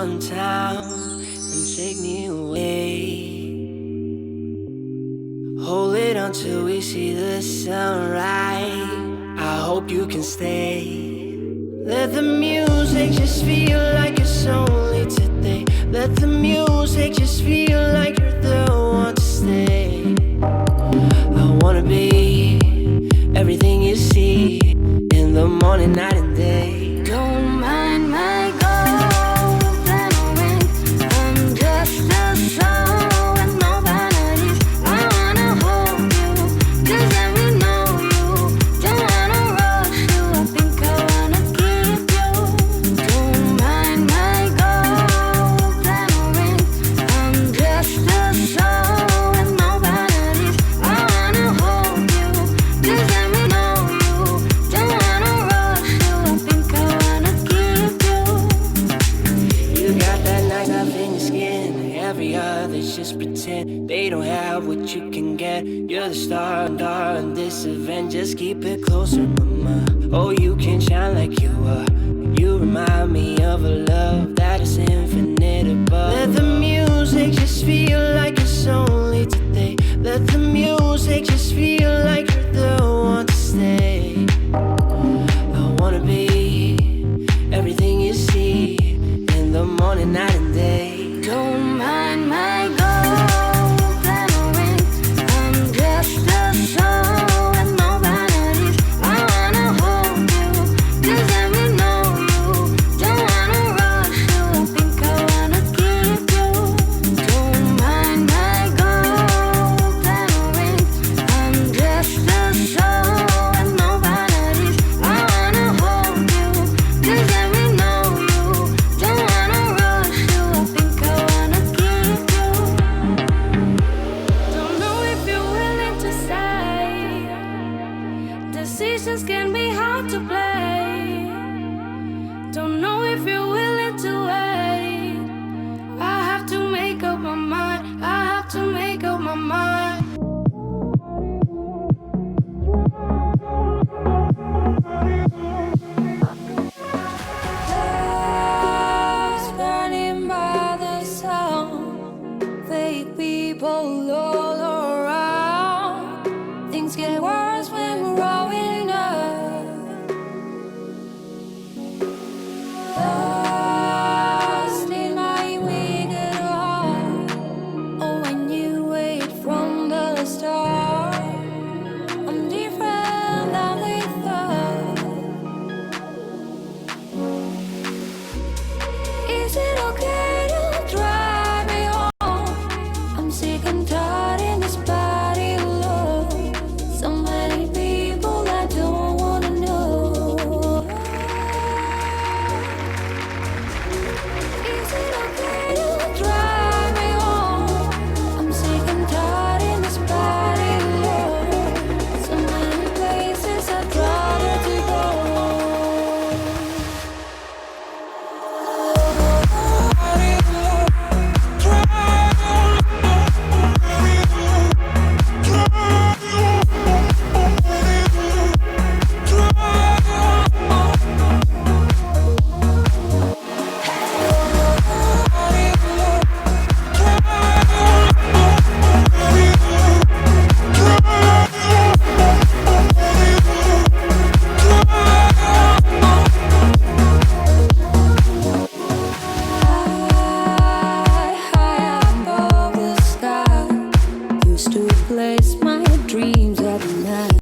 downtown and take me away. Hold it until we see the sunrise. I hope you can stay. Let the music just feel like it's only today. Let the music just feel like you're the one to stay. I wanna be everything you see in the morning, night and day. Don't mind my golden ring. I'm just a soul with no vanities. I wanna hold you, 'cause let me know you. Don't wanna rush you, I think I wanna keep you. Don't mind my golden ring. I'm just a soul with no vanities. I wanna hold you, 'cause let me know you. Don't wanna rush you, I think I wanna keep you. You got that nice up in your skin. Every other's just pretend they don't have what you can get. You're the star in this event. Just keep it closer, mama. Oh, you can shine like you are. You remind me of a love that is infinite above. Let the music just feel like it's only today. Let the music just feel like you're the one to stay. I wanna be everything you see in the morning, night and day. Don't mind my golden ring. I'm just a soul with no vanities. I wanna hold you, 'cause let me know you. Don't wanna rush you, I think I wanna keep you. Don't mind my golden ring. I'm just a soul with no vanities. I wanna hold you, 'cause let me know you. Don't wanna rush you, I think I wanna keep you. Don't know if you're willing to stay. Decisions can be hard to play. Don't know if you're willing to wait. I have to make up my mind. I have to make up my mind. Lost, burning by the sun. Fake people all around. Things get worse when we're growing up. Lost in my wicked heart. Oh, when you wait from the start, I'm different than they thought. Is it okay to drive me home? I'm sick and tired in this body alone. So many people I don't wanna know. Is it okay to drive me home? I'm sick and tired in this body alone. So many places I'd rather to go. High above the sky, used to place my dreams at night.